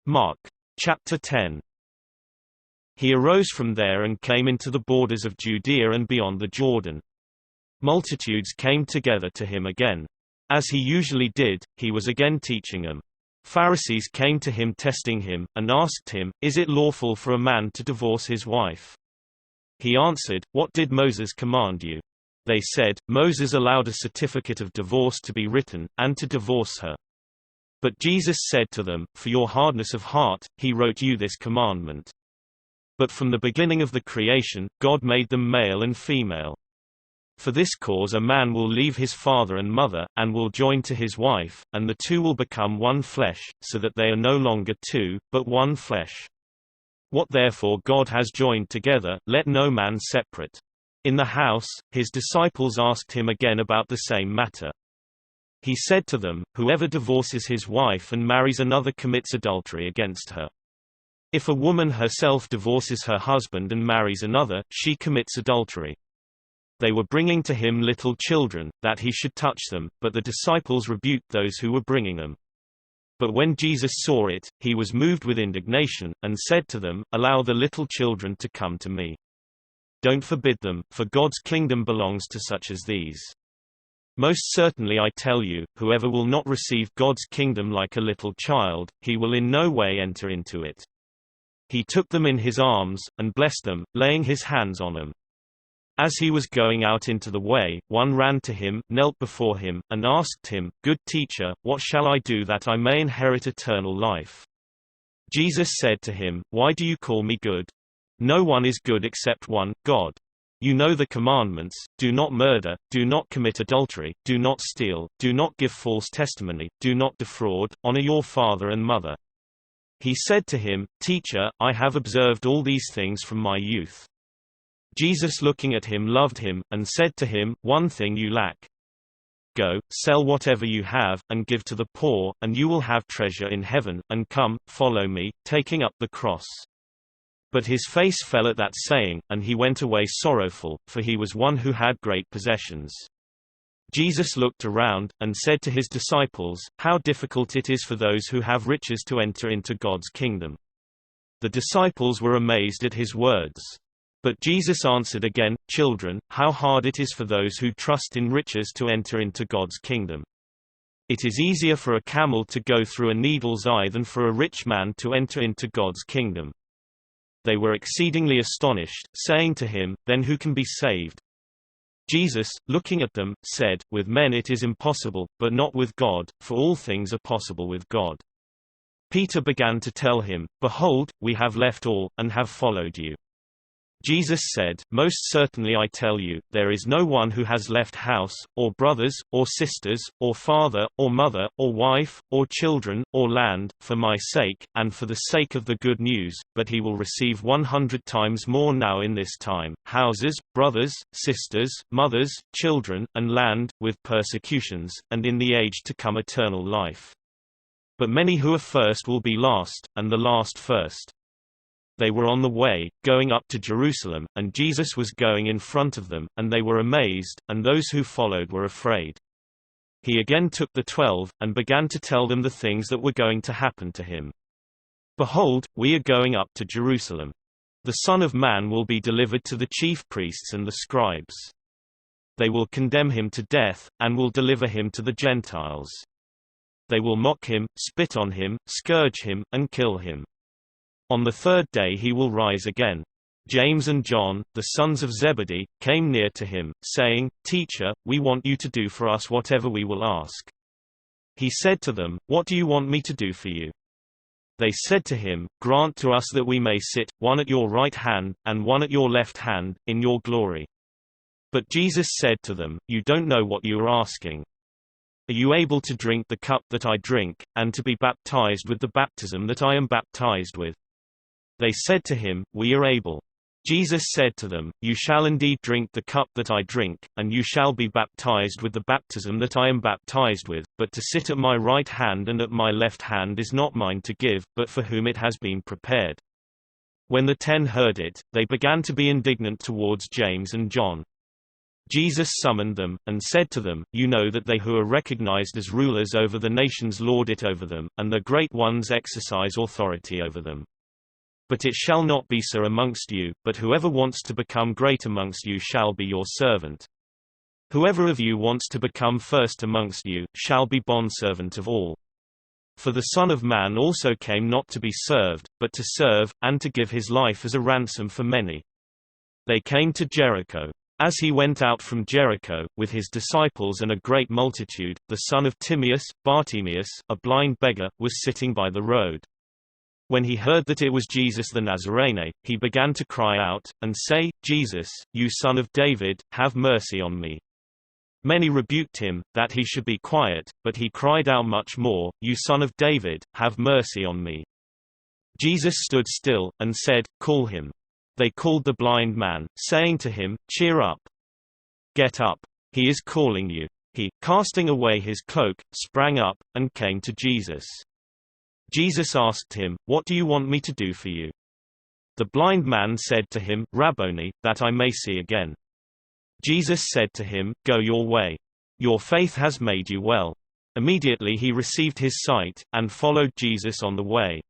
Mark. Chapter 10. He arose from there and came into the borders of Judea and beyond the Jordan. Multitudes came together to him again. As he usually did, he was again teaching them. Pharisees came to him testing him, and asked him, "Is it lawful for a man to divorce his wife?" He answered, "What did Moses command you?" They said, "Moses allowed a certificate of divorce to be written, and to divorce her." But Jesus said to them, "For your hardness of heart, he wrote you this commandment. But from the beginning of the creation, God made them male and female. For this cause a man will leave his father and mother, and will join to his wife, and the two will become one flesh, so that they are no longer two, but one flesh. What therefore God has joined together, let no man separate." In the house, his disciples asked him again about the same matter. He said to them, "Whoever divorces his wife and marries another commits adultery against her. If a woman herself divorces her husband and marries another, she commits adultery." They were bringing to him little children, that he should touch them, but the disciples rebuked those who were bringing them. But when Jesus saw it, he was moved with indignation, and said to them, "Allow the little children to come to me. Don't forbid them, for God's kingdom belongs to such as these. Most certainly I tell you, whoever will not receive God's kingdom like a little child, he will in no way enter into it." He took them in his arms, and blessed them, laying his hands on them. As he was going out into the way, one ran to him, knelt before him, and asked him, "Good teacher, what shall I do that I may inherit eternal life?" Jesus said to him, "Why do you call me good? No one is good except one, God. You know the commandments: do not murder, do not commit adultery, do not steal, do not give false testimony, do not defraud, honor your father and mother." He said to him, "Teacher, I have observed all these things from my youth." Jesus looking at him loved him, and said to him, "One thing you lack. Go, sell whatever you have, and give to the poor, and you will have treasure in heaven, and come, follow me," taking up the cross. But his face fell at that saying, and he went away sorrowful, for he was one who had great possessions. Jesus looked around, and said to his disciples, "How difficult it is for those who have riches to enter into God's kingdom." The disciples were amazed at his words. But Jesus answered again, "Children, how hard it is for those who trust in riches to enter into God's kingdom. It is easier for a camel to go through a needle's eye than for a rich man to enter into God's kingdom." They were exceedingly astonished, saying to him, "Then who can be saved?" Jesus, looking at them, said, "With men it is impossible, but not with God, for all things are possible with God." Peter began to tell him, "Behold, we have left all, and have followed you." Jesus said, "Most certainly I tell you, there is no one who has left house, or brothers, or sisters, or father, or mother, or wife, or children, or land, for my sake, and for the sake of the good news, but he will receive 100 times more now in this time, houses, brothers, sisters, mothers, children, and land, with persecutions, and in the age to come eternal life. But many who are first will be last, and the last first." They were on the way, going up to Jerusalem, and Jesus was going in front of them, and they were amazed, and those who followed were afraid. He again took the 12, and began to tell them the things that were going to happen to him. "Behold, we are going up to Jerusalem. The Son of Man will be delivered to the chief priests and the scribes. They will condemn him to death, and will deliver him to the Gentiles. They will mock him, spit on him, scourge him, and kill him. On the third day he will rise again." James and John, the sons of Zebedee, came near to him, saying, "Teacher, we want you to do for us whatever we will ask." He said to them, "What do you want me to do for you?" They said to him, "Grant to us that we may sit, one at your right hand, and one at your left hand, in your glory." But Jesus said to them, "You don't know what you are asking. Are you able to drink the cup that I drink, and to be baptized with the baptism that I am baptized with?" They said to him, "We are able." Jesus said to them, "You shall indeed drink the cup that I drink, and you shall be baptized with the baptism that I am baptized with, but to sit at my right hand and at my left hand is not mine to give, but for whom it has been prepared." When the 10 heard it, they began to be indignant towards James and John. Jesus summoned them, and said to them, You know that they who are recognized as rulers over the nations lord it over them, and the great ones exercise authority over them. But it shall not be so amongst you, but whoever wants to become great amongst you shall be your servant. Whoever of you wants to become first amongst you, shall be bondservant of all. For the Son of Man also came not to be served, but to serve, and to give his life as a ransom for many. They came to Jericho. As he went out from Jericho, with his disciples and a great multitude, the son of Timaeus, Bartimaeus, a blind beggar, was sitting by the road. When he heard that it was Jesus the Nazarene, he began to cry out, and say, Jesus, you son of David, have mercy on me. Many rebuked him, that he should be quiet, but he cried out much more, You son of David, have mercy on me. Jesus stood still, and said, Call him. They called the blind man, saying to him, Cheer up. Get up. He is calling you. He, casting away his cloak, sprang up, and came to Jesus. Jesus asked him, What do you want me to do for you? The blind man said to him, Rabboni, that I may see again. Jesus said to him, Go your way. Your faith has made you well. Immediately he received his sight, and followed Jesus on the way.